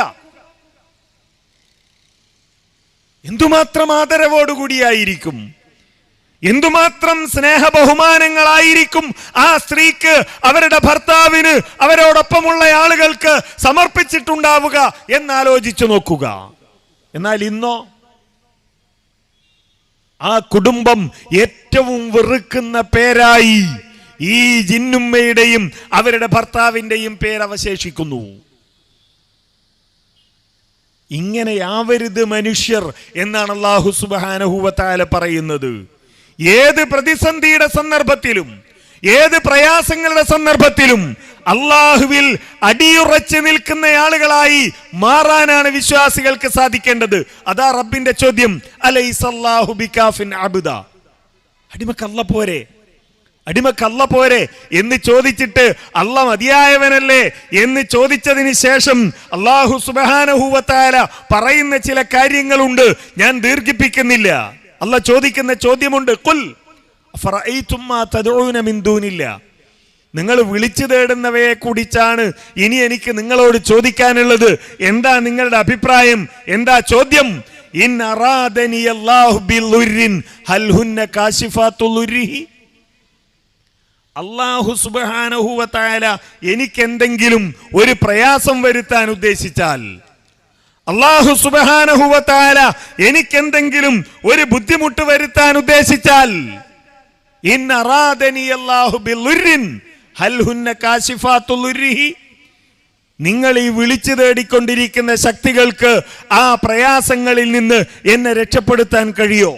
എന്തുമാത്രം ആദരവോടുകൂടിയായിരിക്കും, എന്തുമാത്രം സ്നേഹ ബഹുമാനങ്ങളായിരിക്കും ആ സ്ത്രീക്ക് അവരുടെ ഭർത്താവിന് അവരോടൊപ്പമുള്ള ആളുകൾക്ക് സമർപ്പിച്ചിട്ടുണ്ടാവുക എന്നാലോചിച്ചു നോക്കുക. എന്നാൽ ഇന്നോ ആ കുടുംബം ഏറ്റവും വെറുക്കുന്ന പേരായി ഈ ജിന്നുമ്മയുടെയും അവരുടെ ഭർത്താവിന്റെയും പേരവശേഷിക്കുന്നു. ഇങ്ങനെയാവരുത് മനുഷ്യർ എന്നാണ് അല്ലാഹു സുബ്ഹാനഹു വ തആല പറയുന്നത്. ഏത് പ്രതിസന്ധിയുടെ സന്ദർഭത്തിലും, ഏത് പ്രയാസങ്ങളുടെ സന്ദർഭത്തിലും അള്ളാഹുവിൽ അടിയുറച്ച് നിൽക്കുന്ന ആളുകളായി മാറാനാണ് വിശ്വാസികൾക്ക് സാധിക്കേണ്ടത്. അതാ റബ്ബിന്റെ ചോദ്യം, അലൈസല്ലാഹു ബികാഫിൻ അബ്ദ. അടിമക്കല്ല പോരെ എന്ന് ചോദിച്ചിട്ട് അല്ല മതിയായവനല്ലേ എന്ന് ചോദിച്ചതിന് ശേഷം അല്ലാഹു സുബ്ഹാനഹു വ തആല പറയുന്ന ചില കാര്യങ്ങളുണ്ട്, ഞാൻ ദീർഘിപ്പിക്കുന്നില്ല. അല്ല ചോദിക്കുന്ന ചോദ്യമുണ്ട്, ഖുൽ അഫറഅയ്തും മാ തദ്ഊന മിൻ ദൂനില്ലാ. നിങ്ങൾ വിളിച്ചു തേടുന്നവയെ കുറിച്ചാണ് ഇനി എനിക്ക് നിങ്ങളോട് ചോദിക്കാനുള്ളത്. എന്താ നിങ്ങളുടെ അഭിപ്രായം? എന്താ ചോദ്യം? ഇൻ അറാദനി അല്ലാഹു ബിളുരിൻ ഹൽ ഹുന്ന കാശിഫാത്തുൽ ലുരിഹി. അല്ലാഹു സുബ്ഹാനഹു വ തആല എനിക്കെന്തെങ്കിലും ഒരു പ്രയാസം വരുത്താൻ ഉദ്ദേശിച്ചാൽ, അല്ലാഹു സുബ്ഹാനഹു വ തആല എനിക്കെന്തെങ്കിലും ഒരു ബുദ്ധിമുട്ട് വരുത്താൻ ഉദ്ദേശിച്ചാൽ, ഇൻ അറാദനി അല്ലാഹു ബിളുരിൻ ഹൽ ഹുന്ന കാശിഫാത്തുൽ ലുരിഹി. നിങ്ങൾ ഈ വിളിച്ചു തേടിക്കൊണ്ടിരിക്കുന്ന ശക്തികൾക്ക് ആ പ്രയാസങ്ങളിൽ നിന്ന് എന്നെ രക്ഷപ്പെടുത്താൻ കഴിയോ?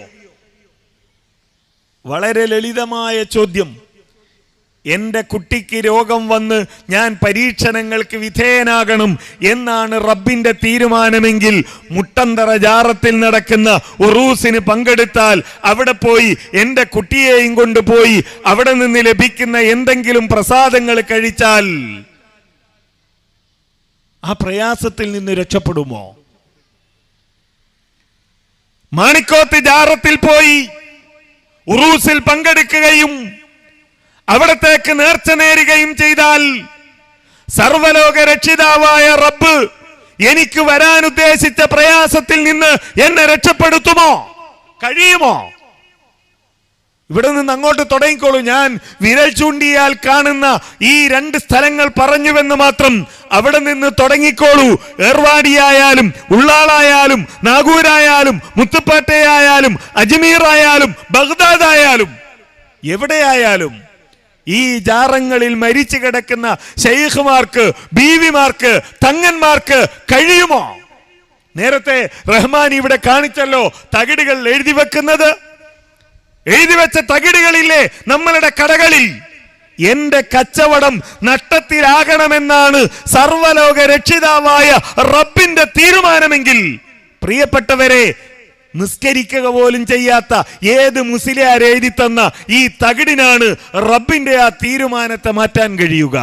വളരെ ലളിതമായ ചോദ്യം. എന്റെ കുട്ടിക്ക് രോഗം വന്ന് ഞാൻ പരീക്ഷണങ്ങൾക്ക് വിധേയനാകണം എന്നാണ് റബ്ബിന്റെ തീരുമാനമെങ്കിൽ, മുട്ടന്തറ ജാറത്തിൽ നടക്കുന്ന ഉറൂസിന് പങ്കെടുത്താൽ അവിടെ പോയി എന്റെ കുട്ടിയെയും കൊണ്ടുപോയി അവിടെ നിന്ന് ലഭിക്കുന്ന എന്തെങ്കിലും പ്രസാദങ്ങൾ കഴിച്ചാൽ ആ പ്രയാസത്തിൽ നിന്ന് രക്ഷപ്പെടുമോ? മാണിക്കോത്ത് ജാറത്തിൽ പോയി ഉറൂസിൽ പങ്കെടുക്കുകയും അവിടത്തേക്ക് നേർച്ച നേരുകയും ചെയ്താൽ സർവലോക രക്ഷിതാവായ റബ്ബ് എനിക്ക് വരാൻ ഉദ്ദേശിച്ച പ്രയാസത്തിൽ നിന്ന് എന്നെ രക്ഷപ്പെടുത്തുമോ? കഴിയുമോ? ഇവിടെ നിന്ന് അങ്ങോട്ട് തുടങ്ങിക്കോളൂ. ഞാൻ വിരൽ ചൂണ്ടിയാൽ കാണുന്ന ഈ 2 സ്ഥലങ്ങൾ പറഞ്ഞുവെന്ന് മാത്രം. അവിടെ നിന്ന് തുടങ്ങിക്കോളൂ. ഏർവാടിയായാലും ഉള്ളാളായാലും നാഗൂരായാലും മുത്തുപ്പേട്ടയായാലും അജ്മീറായാലും ബഗ്ദാദായാലും എവിടെയായാലും ഈ ജാറങ്ങളിൽ മരിച്ചു കിടക്കുന്ന ശൈഖുമാർക്ക്, ബീവിമാർക്ക്, തങ്ങന്മാർക്ക് കഴിയുമോ? നേരത്തെ റഹ്മാൻ ഇവിടെ കാണിച്ചല്ലോ തകിടുകൾ എഴുതി വെക്കുന്നത്. എഴുതി വെച്ച തകിടുകളില്ലേ നമ്മളുടെ കടകളിൽ? എന്റെ കച്ചവടം നഷ്ടത്തിലാകണമെന്നാണ് സർവലോക രക്ഷിതാവായ റബ്ബിന്റെ തീരുമാനമെങ്കിൽ, പ്രിയപ്പെട്ടവരെ, നിസ്കരിക്കുക പോലും ചെയ്യാത്ത ഏത് മുസ്ലിയാർ എഴുതി തന്ന ഈ തകിടിനാണ് റബ്ബിന്റെ ആ തീരുമാനത്തെ മാറ്റാൻ കഴിയുക?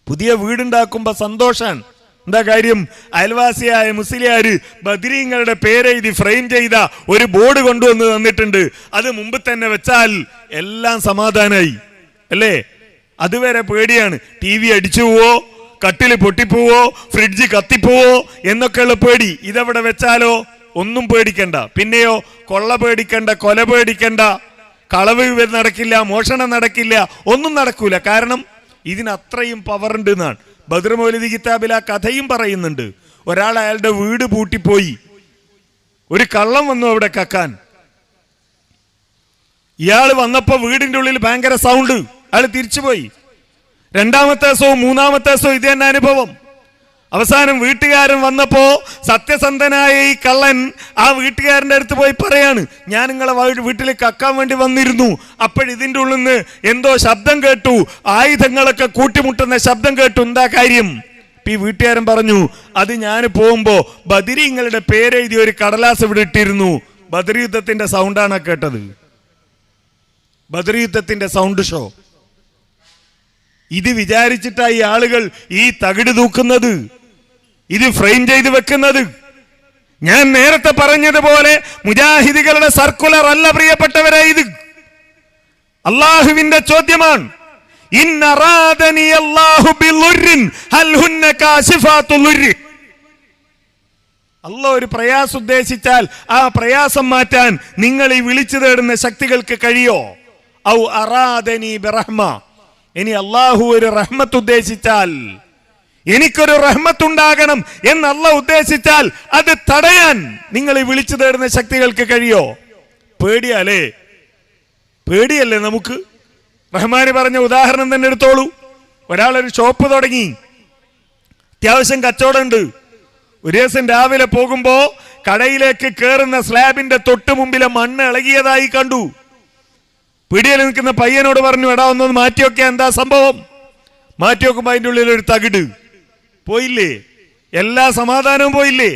പുതിയ വീടുണ്ടാക്കുമ്പോ സന്തോഷാണ്. എന്താ കാര്യം? അയൽവാസിയായ മുസ്ലിയാര് ബദരീങ്ങളുടെ പേരെഴുതി ഫ്രെയിം ചെയ്ത ഒരു ബോർഡ് കൊണ്ടുവന്ന് തന്നിട്ടുണ്ട്. അത് മുമ്പ് തന്നെ വെച്ചാൽ എല്ലാം സമാധാനായി അല്ലേ? അതുവരെ പേടിയാണ്. TV അടിച്ചു പോവോ, കട്ടില് പൊട്ടിപ്പോവോ, ഫ്രിഡ്ജ് കത്തിപ്പോവോ എന്നൊക്കെയുള്ള പേടി. ഇതെവിടെ വെച്ചാലോ ഒന്നും പേടിക്കണ്ട. പിന്നെയോ കൊള്ള പേടിക്കണ്ട, കൊല പേടിക്കണ്ട, കളവ് നടക്കില്ല, മോഷണം നടക്കില്ല, ഒന്നും നടക്കൂല. കാരണം ഇതിനത്രയും പവർ ഉണ്ട് എന്നാണ് ബദർ മൗലിദി കിതാബിൽ ആ കഥയും പറയുന്നുണ്ട്. ഒരാൾ അയാളുടെ വീട് പൂട്ടിപ്പോയി, ഒരു കള്ളം വന്നു അവിടെ കക്കാൻ. ഇയാൾ വന്നപ്പോ വീടിന്റെ ഉള്ളിൽ ഭയങ്കര സൗണ്ട്. അയാൾ തിരിച്ചുപോയി. രണ്ടാമത്തെ ദിവസവും മൂന്നാമത്തെ ദിവസവും ഇത് തന്നെ അനുഭവം. അവസാനം വീട്ടുകാരൻ വന്നപ്പോ സത്യസന്ധനായ ഈ കള്ളൻ ആ വീട്ടുകാരന്റെ അടുത്ത് പോയി പറയാണ്, ഞാൻ നിങ്ങളെ വീട്ടിൽ കക്കാൻ വേണ്ടി വന്നിരുന്നു, അപ്പോഴിതിൻ്റെ ഉള്ളിൽ നിന്ന് എന്തോ ശബ്ദം കേട്ടു, ആയുധങ്ങളൊക്കെ കൂട്ടിമുട്ടുന്ന ശബ്ദം കേട്ടു, എന്താ കാര്യം? ഈ വീട്ടുകാരൻ പറഞ്ഞു, അത് ഞാൻ പോകുമ്പോ ബദരീങ്ങളുടെ പേരെഴുതി ഒരു കടലാസ് ഇവിടെ ഇട്ടിരുന്നു, ബദർ യുദ്ധത്തിന്റെ സൗണ്ടാണ് കേട്ടത്. ബദർ യുദ്ധത്തിന്റെ സൗണ്ട് ഷോ. ഇത് വിചാരിച്ചിട്ടായി ആളുകൾ ഈ തകിട് തൂക്കുന്നത്, ഇത് ഫ്രെയിം ചെയ്ത് വെക്കുന്നത്. ഞാൻ നേരത്തെ പറഞ്ഞതുപോലെ മുജാഹിദികളുടെ സർക്കുലർ അല്ല പ്രിയപ്പെട്ടവരെ, ഇത് അള്ളാഹുവിന്റെ ചോദ്യമാണ്. അല്ലാഹു ഒരു പ്രയാസം ഉദ്ദേശിച്ചാൽ ആ പ്രയാസം മാറ്റാൻ നിങ്ങൾ ഈ വിളിച്ചു തേടുന്ന ശക്തികൾക്ക് കഴിയോ? ഔ അറാദനി ബിറഹ്മ, ഇനി അള്ളാഹു ഒരു റഹ്മത്ത് ഉദ്ദേശിച്ചാൽ, എനിക്കൊരു റഹ്മത്തുണ്ടാകണം എന്ന് അള്ളാഹു ഉദ്ദേശിച്ചാൽ അത് തടയാൻ നിങ്ങൾ ഈ വിളിച്ചു തേടുന്ന ശക്തികൾക്ക് കഴിയോ? പേടിയാലേ, പേടിയല്ലേ നമുക്ക്? റഹ്മാന് പറഞ്ഞ ഉദാഹരണം തന്നെ എടുത്തോളൂ. ഒരാളൊരു ഷോപ്പ് തുടങ്ങി, അത്യാവശ്യം കച്ചവടമുണ്ട്. ഒരു ദിവസം രാവിലെ പോകുമ്പോ കടയിലേക്ക് കയറുന്ന സ്ലാബിന്റെ തൊട്ട് മുമ്പിലെ മണ്ണ് ഇളകിയതായി കണ്ടു. പിടിയിൽ നിൽക്കുന്ന പയ്യനോട് പറഞ്ഞു, എടാ ഒന്നൊന്ന് മാറ്റിയൊക്കെ, എന്താ സംഭവം? മാറ്റി നോക്കുമ്പോ അതിൻ്റെ ഉള്ളിൽ ഒരു തകിട്. പോയില്ലേ? എല്ലാ സമാധാനവും പോയില്ലേ?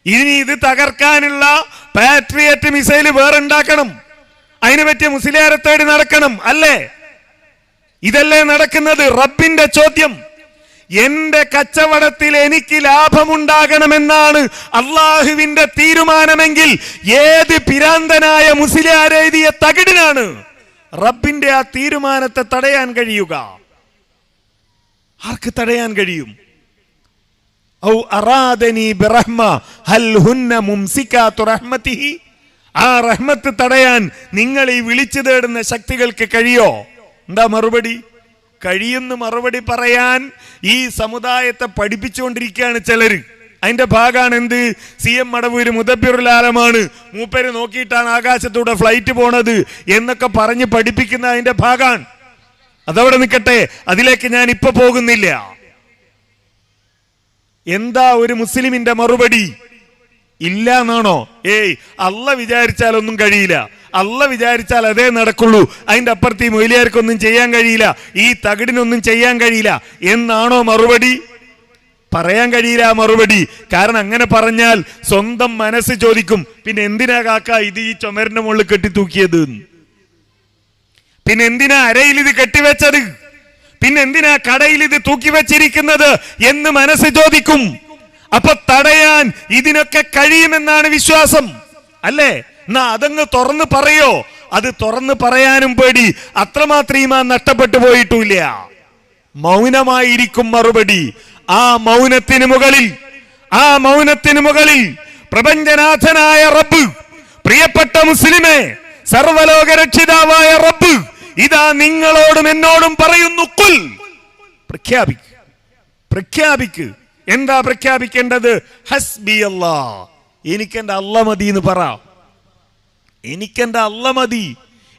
ഇനി ഇത് തകർക്കാനുള്ള പാട്രിയറ്റ് മിസൈൽ വേറെ ഉണ്ടാക്കണം, അതിന് പറ്റിയ മുസ്ലിയാരെ തേടി നടക്കണം, അല്ലേ? ഇതല്ലേ നടക്കുന്നത്? റബ്ബിന്റെ ചോദ്യം, എന്റെ കച്ചവടത്തിൽ എനിക്ക് ലാഭമുണ്ടാകണമെന്നാണ് അള്ളാഹുവിന്റെ തീരുമാനമെങ്കിൽ ഏത് പിരാന്തനായ മുസ്ലിയാർ എഴുതിയ തകിടിനാണ് റബ്ബിന്റെ ആ തീരുമാനത്തെ തടയാൻ കഴിയുക? ആർക്ക് തടയാൻ കഴിയും? ഔ അറാദനി ബിറഹ്മ ഹൽ ഹുന്ന മുംസികാതു റഹ്മതിഹി, ആ റഹ്മത്ത് തടയാൻ നിങ്ങൾ ഈ വിളിച്ചു തേടുന്ന ശക്തികൾക്ക് കഴിയോ? എന്താ മറുപടി? കഴിയുന്ന മറുപടി പറയാൻ ഈ സമുദായത്തെ പഠിപ്പിച്ചുകൊണ്ടിരിക്കുകയാണ് ചിലര്. അതിന്റെ ഭാഗമാണ് എന്ത്? CM മടവൂര് മുദബ്ബിറുൽ ആലമാണ്, മൂപ്പര് നോക്കിയിട്ടാണ് ആകാശത്തൂടെ ഫ്ലൈറ്റ് പോണത് എന്നൊക്കെ പറഞ്ഞ് പഠിപ്പിക്കുന്ന അതിന്റെ ഭാഗമാണ്. അതവിടെ നിൽക്കട്ടെ, അതിലേക്ക് ഞാൻ ഇപ്പൊ പോകുന്നില്ല. എന്താ ഒരു മുസ്ലിമിന്റെ മറുപടി? ഇല്ല എന്നാണോ? ഏയ്, അല്ല വിചാരിച്ചാൽ ഒന്നും കഴിയില്ല, അല്ല വിചാരിച്ചാൽ അതേ നടക്കുള്ളൂ, അതിന്റെ അപ്പുറത്ത് ഈ മൊയ്ലിയാർക്കൊന്നും ചെയ്യാൻ കഴിയില്ല, ഈ തകിടിനൊന്നും ചെയ്യാൻ കഴിയില്ല എന്നാണോ മറുപടി? പറയാൻ കഴിയില്ല മറുപടി. കാരണം അങ്ങനെ പറഞ്ഞാൽ സ്വന്തം മനസ്സ് ചോദിക്കും, പിന്നെ എന്തിനാ കാക്ക ഇത് ഈ ചുമരിന്റെ മുകളിൽ കെട്ടിത്തൂക്കിയത്? പിന്നെ എന്തിനാ അരയിൽ ഇത് കെട്ടിവെച്ചത്? പിന്നെ എന്തിനാ കടയിൽ ഇത് തൂക്കി വെച്ചിരിക്കുന്നത് എന്ന് മനസ്സ് ചോദിക്കും. അപ്പൊ തടയാൻ ഇതിനൊക്കെ കഴിയുമെന്നാണ് വിശ്വാസം, അല്ലേ? എന്നാ അതങ്ങ് തുറന്ന് പറയോ? അത് തുറന്ന് പറയാനും പേടി. അത്രമാത്രം ഈമാൻ നഷ്ടപ്പെട്ടു പോയിട്ടില്ല. മൗനമായിരിക്കും മറുപടി. ആ മൗനത്തിന് മുകളിൽ പ്രപഞ്ചനാഥനായ റബ്ബ്, പ്രിയപ്പെട്ട മുസ്ലിമേ, സർവലോക രക്ഷിതാവായ റബ്ബ് ഇതാ നിങ്ങളോടും എന്നോടും പറയുന്നു, ഖുൽ, പ്രഖ്യാപിക്ക്. എന്താ പ്രഖ്യാപിക്കേണ്ടത്? ഹസ്ബി അല്ലാഹ്, എനിക്കെന്റെ അല്ലാഹ് മതി എന്ന് പറ. എനിക്കെന്റെ അല്ലാഹ് മതി,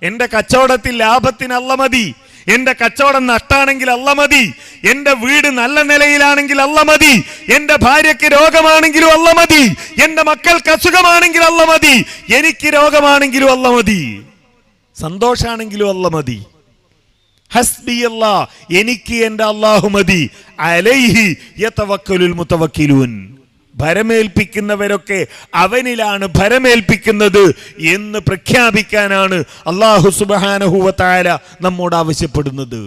എന്റെ കച്ചവടത്തിൽ ലാഭത്തിന് അല്ല മതി, എന്റെ കച്ചവടം നട്ടാണെങ്കിൽ അല്ല മതി, എന്റെ വീട് നല്ല നിലയിലാണെങ്കിൽ അല്ല മതി, എന്റെ ഭാര്യയ്ക്ക് രോഗമാണെങ്കിലും അല്ല മതി, എന്റെ മക്കൾക്ക് അസുഖമാണെങ്കിലും അല്ല മതി, എനിക്ക് രോഗമാണെങ്കിലും അല്ല മതി, സന്തോഷാണെങ്കിലും അല്ല മതി. ഹസ്ബി അല്ലാ, എനിക്ക് എന്റെ അല്ലാഹു മതി. അലൈഹി യതവക്കലുൽ മുതവക്കിലൂൻ, ഭരമേൽപ്പിക്കുന്നവരൊക്കെ അവനിലാണ് ഭരമേൽപ്പിക്കുന്നത് എന്ന് പ്രഖ്യാപിക്കാനാണ് അല്ലാഹു സുബ്ഹാനഹു വ തആല നമ്മോട് ആവശ്യപ്പെടുന്നത്.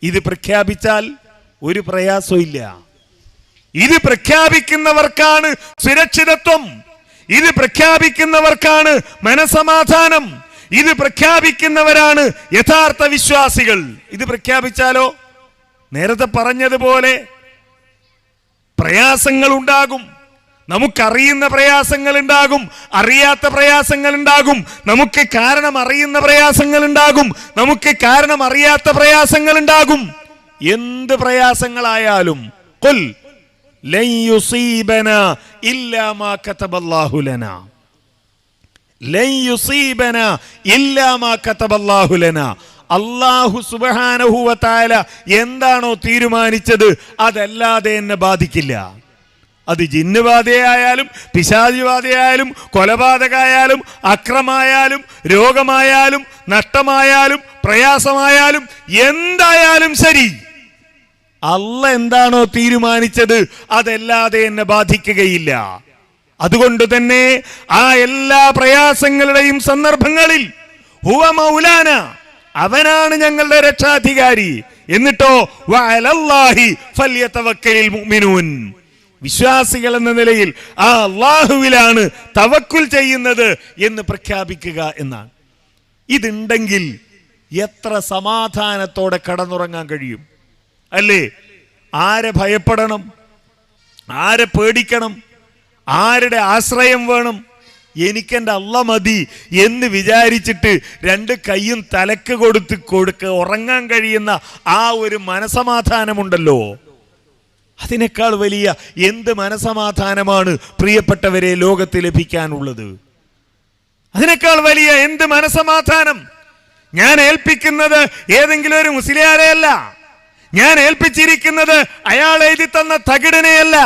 ഇത് പ്രഖ്യാപിച്ചാൽ ഒരു പ്രയാസവും ഇല്ല. ഇത് പ്രഖ്യാപിക്കുന്നവർക്കാണ് സുരക്ഷിതത്വം, ഇത് പ്രഖ്യാപിക്കുന്നവർക്കാണ് മനസമാധാനം, ഇത് പ്രഖ്യാപിക്കുന്നവരാണ് യഥാർത്ഥ വിശ്വാസികൾ. ഇത് പ്രഖ്യാപിച്ചാലോ നേരത്തെ പറഞ്ഞതുപോലെ പ്രയാസങ്ങൾ ഉണ്ടാകും. നമുക്കറിയുന്ന പ്രയാസങ്ങൾ ഉണ്ടാകും, അറിയാത്ത പ്രയാസങ്ങൾ ഉണ്ടാകും. നമുക്ക് കാരണം അറിയുന്ന പ്രയാസങ്ങൾ ഉണ്ടാകും, നമുക്ക് കാരണം അറിയാത്ത പ്രയാസങ്ങൾ ഉണ്ടാകും. എന്ത് പ്രയാസങ്ങളായാലും ഖുൽ ലൻ യുസീബനാ ഇല്ലാ മാ കതബല്ലാഹു ലനാ, ലൻ യുസീബനാ ഇല്ലാ മാ കതബല്ലാഹു ലനാ. അല്ലാഹു സുബ്ഹാനഹു വ തആല എന്താണോ തീരുമാനിച്ചത് അതല്ലാതെ എന്നെ ബാധിക്കില്ല. അത് ജിന്നുബാധയായാലും പിശാചിബാധയായാലും കൊലപാതകമായാലും അക്രമായാലും രോഗമായാലും നഷ്ടമായാലും പ്രയാസമായാലും എന്തായാലും ശരി, അല്ല എന്താണോ തീരുമാനിച്ചത് അതല്ലാതെ എന്നെ ബാധിക്കുകയില്ല. അതുകൊണ്ട് തന്നെ ആ എല്ലാ പ്രയാസങ്ങളുടെയും സന്ദർഭങ്ങളിൽ ഹുവ മൗലാന, അവനാണ് ഞങ്ങളുടെ രക്ഷാധികാരി. എന്നിട്ടോ വഅലല്ലാഹി ഫല്യതവക്കലിൽ മുഅ്മിനൂൻ, വിശ്വാസികൾ എന്ന നിലയിൽ ആ അല്ലാഹുവിലാണ് തവക്കുൽ ചെയ്യുന്നത് എന്ന് പ്രഖ്യാപിക്കുക എന്നാണ്. ഇതുണ്ടെങ്കിൽ എത്ര സമാധാനത്തോടെ കടന്നുറങ്ങാൻ കഴിയും അല്ലേ? ആരെ ഭയപ്പെടണം, ആരെ പേടിക്കണം, ആരുടെ ആശ്രയം വേണം? എനിക്കെൻ്റെ അല്ല മതി എന്ന് വിചാരിച്ചിട്ട് രണ്ട് കൈയും തലക്ക് കൊടുക്ക ഉറങ്ങാൻ കഴിയുന്ന ആ ഒരു മനസമാധാനമുണ്ടല്ലോ, അതിനേക്കാൾ വലിയ എന്ത് മനസമാധാനമാണ് പ്രിയപ്പെട്ടവരെ ലോകത്ത് ലഭിക്കാനുള്ളത്? അതിനേക്കാൾ വലിയ എന്ത് മനസമാധാനം? ഞാൻ ഏൽപ്പിക്കുന്നത് ഏതെങ്കിലും ഒരു മുസ്ലിയാരെയല്ല, ഞാൻ ഏൽപ്പിച്ചിരിക്കുന്നത് അയാൾ എഴുതി തന്ന തകിടിനെയല്ല,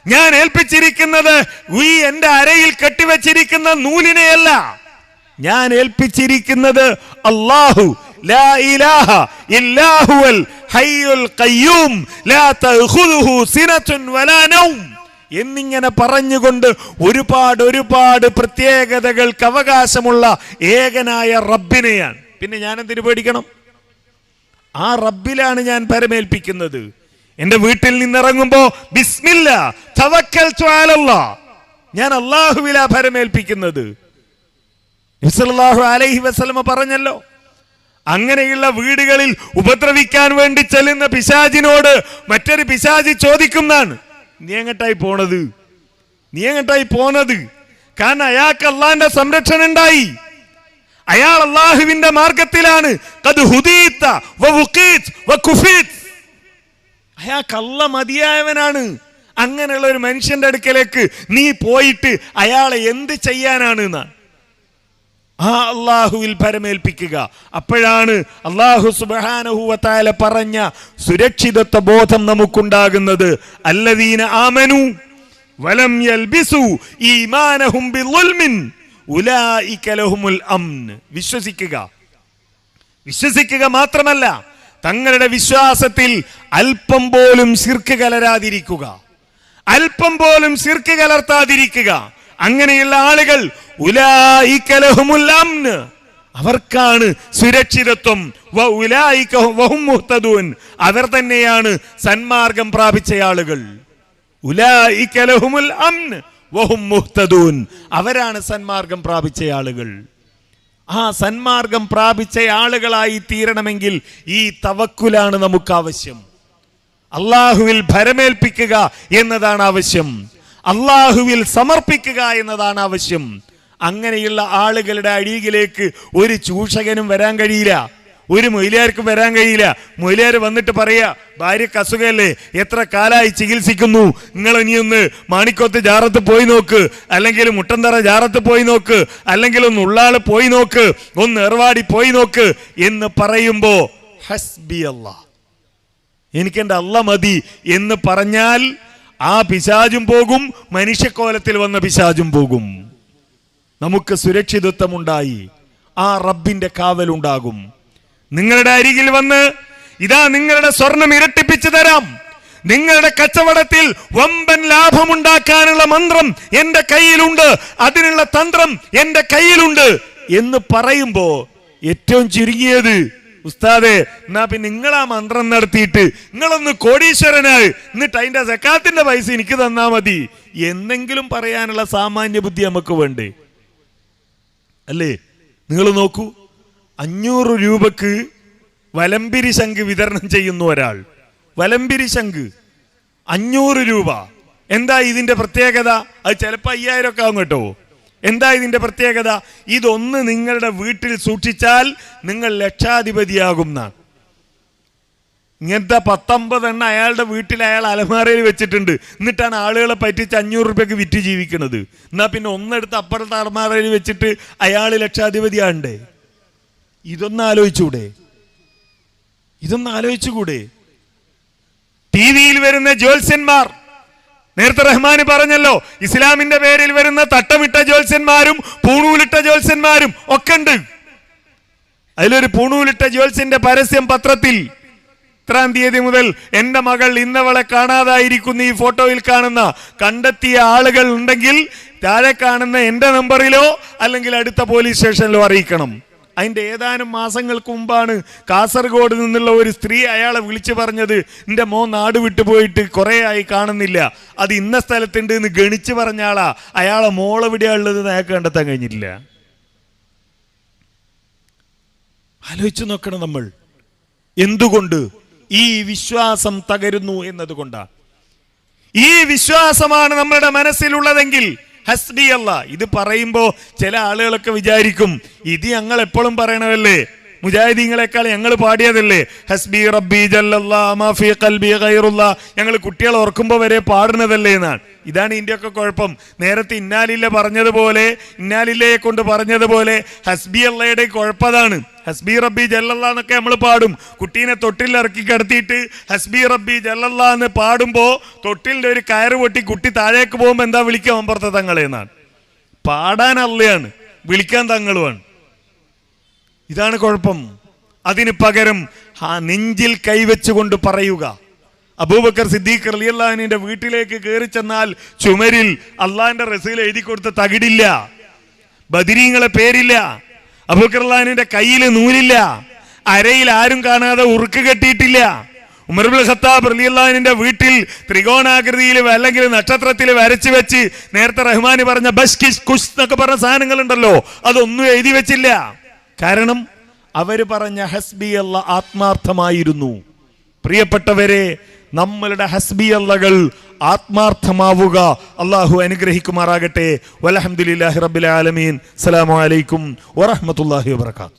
ഞാൻ ഏൽപ്പിച്ചിരിക്കുന്നത് ഈ എന്റെ അരയിൽ കെട്ടിവെച്ചിരിക്കുന്ന നൂലിനെയല്ല, ഞാൻ ഏൽപ്പിച്ചിരിക്കുന്നത് അല്ലാഹു ലാ ഇലാഹ ഇല്ലാ ഹുവൽ ഹയ്യുൽ ഖയ്യൂം ലാ തഖുദുഹു സിനത്തുൻ വലാ നൗം എന്നിങ്ങനെ പറഞ്ഞുകൊണ്ട് ഒരുപാട് പ്രത്യേകതകൾക്ക് അവകാശമുള്ള ഏകനായ റബ്ബിനെയാണ്. പിന്നെ ഞാൻ എന്തിനു പേടിക്കണം? ആ റബ്ബിലാണ് ഞാൻ പരമേൽപ്പിക്കുന്നത്. എന്റെ വീട്ടിൽ നിന്നിറങ്ങുമ്പോ ബിസ്മില്ലാ തവക്കൽതു അലല്ലാഹ്, ഞാൻ അല്ലാഹുവിലാ പരമേൽപ്പിക്കുന്നത്. നബി സല്ലല്ലാഹു അലൈഹി വസല്ലം പറഞ്ഞല്ലോ, അങ്ങനെയുള്ള വീടുകളിൽ ഉപദ്രവിക്കാൻ വേണ്ടി ചെല്ലുന്ന പിശാചിനോട് മറ്റൊരു പിശാചി ചോദിക്കുന്നതാണ്, നീ എങ്ങട്ടായി പോണത്, നീ എങ്ങട്ടായി പോന്നത്? കാരണം അയാൾക്ക് അള്ളാന്റെ സംരക്ഷണം ഉണ്ടായി, അയാൾ അള്ളാഹുവിന്റെ മാർഗത്തിലാണ്. ഖദ് ഹുദീത വവുഖീത് വകുഫീത്, അയാൾക്ക് അല്ല മതിയായവനാണ്. അങ്ങനെയുള്ള ഒരു മനുഷ്യന്റെ അടുക്കലേക്ക് നീ പോയിട്ട് അയാളെ എന്ത് ചെയ്യാനാണ് എന്നാണ് ആ അള്ളാഹുവിൽ പരമേൽപ്പിക്കുക. അപ്പോഴാണ് അല്ലാഹു സുബ്ഹാനഹു വ തആല പറഞ്ഞ സുരക്ഷിതത്വ ബോധം നമുക്കുണ്ടാകുന്നത്. അല്ലദീന ആമനു വലം യൽബിസു ഈമാനഹും ബിളുൽമിൻ ഉലൈക ലഹുമുൽ അംൻ. വിശ്വസിക്കുക മാത്രമല്ല, തങ്ങളുടെ വിശ്വാസത്തിൽ അല്പം പോലും ശിർക്ക് കലരാതിരിക്കുക, അല്പം പോലും ശിർക്ക് കലർത്താതിരിക്കുക. അങ്ങനെയുള്ള ആളുകൾ ഉലൈക ലഹുമുൽ അംൻ, അവർക്കാണ് സുരക്ഷിതത്വം. വഉലൈക വഹും മുഹ്തദൂൻ, അവർ തന്നെയാണ് സന്മാർഗം പ്രാപിച്ച ആളുകൾ. ഉലൈക ലഹുമുൽ അംൻ വഹും മുഹ്തദൂൻ, അവരാണ് സന്മാർഗം പ്രാപിച്ച ആളുകൾ. ആ സന്മാർഗം പ്രാപിച്ച ആളുകളായി തീരണമെങ്കിൽ ഈ തവക്കുലാണ് നമുക്ക് ആവശ്യം. അള്ളാഹുവിൽ ഭരമേൽപ്പിക്കുക എന്നതാണ് ആവശ്യം, അള്ളാഹുവിൽ സമർപ്പിക്കുക എന്നതാണ് ആവശ്യം. അങ്ങനെയുള്ള ആളുകളുടെ അടിയിലേക്ക് ഒരു ചൂഷകനും വരാൻ കഴിയില്ല, ഒരു മൊയ്ലിയാർക്ക് വരാൻ കഴിയില്ല. മൊയ്ലിയാർ വന്നിട്ട് പറയാ, ഭാര്യക്ക് അസുഖമല്ലേ, എത്ര കാലമായി ചികിത്സിക്കുന്നു, നിങ്ങൾ ഇനിയൊന്ന് മാണിക്കോത്ത് ജാറത്ത് പോയി നോക്ക്, അല്ലെങ്കിൽ മുട്ടന്തറ ജാറത്ത് പോയി നോക്ക്, അല്ലെങ്കിൽ ഒന്ന് ഉള്ളാള് പോയി നോക്ക്, ഒന്ന് ഏർവാടി പോയി നോക്ക് എന്ന് പറയുമ്പോ ഹസ്ബി അല്ലാ, എനിക്കെന്റെ അല്ല മതി എന്ന് പറഞ്ഞാൽ ആ പിശാചും പോകും, മനുഷ്യക്കോലത്തിൽ വന്ന പിശാചും പോകും. നമുക്ക് സുരക്ഷിതത്വമുണ്ടായി, ആ റബ്ബിന്റെ കാവലുണ്ടാകും. നിങ്ങളുടെ അരികിൽ വന്ന് ഇതാ നിങ്ങളുടെ സ്വർണം ഇരട്ടിപ്പിച്ചു തരാം, നിങ്ങളുടെ കച്ചവടത്തിൽ വമ്പൻ ലാഭമുണ്ടാക്കാനുള്ള മന്ത്രം എന്റെ കയ്യിലുണ്ട്, അതിനുള്ള തന്ത്രം എന്റെ കയ്യിലുണ്ട് എന്ന് പറയുമ്പോ ഏറ്റവും ചുരുങ്ങിയത്, ഉസ്താദേ എന്നാ പിന്നെ നിങ്ങൾ ആ മന്ത്രം നടത്തിയിട്ട് നിങ്ങളൊന്ന് കോടീശ്വരനായി, എന്നിട്ട് അതിന്റെ സക്കാത്തിന്റെ പൈസ എനിക്ക് തന്നാ മതി എന്നെങ്കിലും പറയാനുള്ള സാമാന്യ ബുദ്ധി നമുക്ക് വേണ്ടേ? അല്ലേ? നിങ്ങൾ നോക്കൂ, 500 രൂപക്ക് വലമ്പിരി ശംഖ് വിതരണം ചെയ്യുന്ന ഒരാൾ, വലമ്പിരി ശംഖ് 500 രൂപ. എന്താ ഇതിന്റെ പ്രത്യേകത? അത് ചിലപ്പോ 5000 ഒക്കെ ആവും കേട്ടോ. എന്താ ഇതിന്റെ പ്രത്യേകത? ഇതൊന്ന് നിങ്ങളുടെ വീട്ടിൽ സൂക്ഷിച്ചാൽ നിങ്ങൾ ലക്ഷാധിപതിയാകും. ഇങ്ങനത്തെ 19 എണ്ണ അയാളുടെ വീട്ടിൽ അയാൾ അലമാരയിൽ വെച്ചിട്ടുണ്ട്. എന്നിട്ടാണ് ആളുകളെ പറ്റിച്ച് 500 രൂപയ്ക്ക് വിറ്റ് ജീവിക്കുന്നത്. എന്നാ പിന്നെ ഒന്നെടുത്ത് അപ്പുറത്തെ അലമാരയിൽ വെച്ചിട്ട് അയാൾ ലക്ഷാധിപതിയാണ്ടേ? ഇതൊന്ന് ആലോചിച്ചൂടെ? ഇതൊന്ന് ആലോചിച്ചുകൂടെ? ടി വിയിൽ വരുന്ന ജ്യോത്സ്യന്മാർ, നേരത്തെ റഹ്മാന് പറഞ്ഞല്ലോ, ഇസ്ലാമിന്റെ പേരിൽ വരുന്ന തട്ടമിട്ട ജ്യോത്സ്യന്മാരും പൂണൂലിട്ട ജ്യോത്സ്യന്മാരും ഒക്കെ ഉണ്ട്. അതിലൊരു പൂണൂലിട്ട ജ്യോത്സ്യന്റെ പരസ്യം പത്രത്തിൽ, 3-ാം തീയതി മുതൽ എന്റെ മകൾ ഇന്നവളെ കാണാതായിരിക്കുന്ന ഈ ഫോട്ടോയിൽ കാണുന്ന കണ്ടെത്തിയ ആളുകൾ ഉണ്ടെങ്കിൽ താഴെ കാണുന്ന എന്റെ നമ്പറിലോ അല്ലെങ്കിൽ അടുത്ത പോലീസ് സ്റ്റേഷനിലോ അറിയിക്കണം. അതിന്റെ ഏതാനും മാസങ്ങൾക്ക് മുമ്പാണ് കാസർഗോഡ് നിന്നുള്ള ഒരു സ്ത്രീ അയാളെ വിളിച്ചു പറഞ്ഞത്, എന്റെ മോൻ നാട് വിട്ടു പോയിട്ട് കുറെ ആയി കാണുന്നില്ല, അത് ഇന്ന സ്ഥലത്തുണ്ട് എന്ന് ഗണിച്ചു പറഞ്ഞ ആളാ. അയാളെ മോളെവിടെയാ ഉള്ളത് അയാൾക്ക് കണ്ടെത്താൻ കഴിഞ്ഞിട്ടില്ല. ആലോചിച്ചു നോക്കണം നമ്മൾ. എന്തുകൊണ്ട്? ഈ വിശ്വാസം തകരുന്നു എന്നതുകൊണ്ടാണ്. ഈ വിശ്വാസമാണ് നമ്മുടെ മനസ്സിലുള്ളതെങ്കിൽ ഹസ്ബി അല്ലാ. ഇത് പറയുമ്പോ ചില ആളുകളൊക്കെ വിചാരിക്കും, ഇത് ഞങ്ങൾ എപ്പോഴും പറയണതല്ലേ, മുജാഹിദീങ്ങളെക്കാൾ ഞങ്ങൾ പാടിയതല്ലേ, ഹസ്ബി റബ്ബി ജല്ലല്ലാഹു മാ ഫീ ഖൽബി ഗൈറുല്ലാ, ഞങ്ങൾ കുട്ടികൾ ഓർക്കുമ്പോൾ വരെ പാടുന്നതല്ലേ എന്നാണ്. ഇതാണ് ഇതിൻ്റെയൊക്കെ കുഴപ്പം. നേരത്തെ ഇന്നാലില്ല പറഞ്ഞതുപോലെ, ഇന്നാലില്ലയെ കൊണ്ട് പറഞ്ഞതുപോലെ ഹസ്ബി അള്ളയുടെ കുഴപ്പതാണ്. ഹസ്ബി റബ്ബി ജല്ലല്ലാ എന്നൊക്കെ നമ്മൾ പാടും. കുട്ടീനെ തൊട്ടിൽ ഇറക്കി കിടത്തിയിട്ട് ഹസ്ബി റബ്ബി ജല്ലല്ലാ എന്ന് പാടുമ്പോൾ തൊട്ടിലിൻ്റെ ഒരു കയറ് പൊട്ടി കുട്ടി താഴേക്ക് പോകുമ്പോൾ എന്താ വിളിക്കുക? അമ്പർത്ത തങ്ങളെ എന്നാണ്. പാടാൻ അള്ളയാണ്, വിളിക്കാൻ തങ്ങളുമാണ്. ഇതാണ് കുഴപ്പം. അതിന് പകരം ആ നെഞ്ചിൽ കൈവച്ചുകൊണ്ട് പറയുക. അബൂബക്കർ സിദ്ദീഖ് റളിയല്ലാഹു അൻഹുവിന്റെ വീട്ടിലേക്ക് കയറി ചെന്നാൽ ചുമരിൽ അള്ളാഹിന്റെ റസൂൽ എഴുതി കൊടുത്ത തകിടില്ല, ബദരീങ്ങളെ പേരില്ല, അബൂബക്കർ റളിയല്ലാഹു അൻഹുവിന്റെ കയ്യിൽ നൂലില്ല, അരയിൽ ആരും കാണാതെ ഉറുക്ക് കെട്ടിയിട്ടില്ല. ഉമർ ഇബ്നുൽ ഖത്താബ് റളിയല്ലാഹു അൻഹുവിന്റെ വീട്ടിൽ ത്രികോണാകൃതിയിൽ അല്ലെങ്കിൽ നക്ഷത്രത്തിൽ വരച്ചു വെച്ച് നേരത്തെ റഹ്മാന് പറഞ്ഞ ബസ് കിസ് കുസ് എന്നൊക്കെ പറഞ്ഞ സാധനങ്ങൾ ഉണ്ടല്ലോ, അതൊന്നും എഴുതി വെച്ചില്ല. കാരണം അവര് പറഞ്ഞ ഹസ്ബി അല്ലാ ആത്മാർത്ഥമായിരുന്നു. പ്രിയപ്പെട്ടവരെ, നമ്മളുടെ ഹസ്ബി അല്ലകൾ ആത്മാർത്ഥമാവുക. അള്ളാഹു അനുഗ്രഹിക്കുമാറാകട്ടെ. വൽഹംദുലില്ലാഹി റബ്ബിൽ ആലമീൻ. അസ്സലാമു അലൈക്കും വറഹ്മത്തുള്ളാഹി വബറകാതുഹു.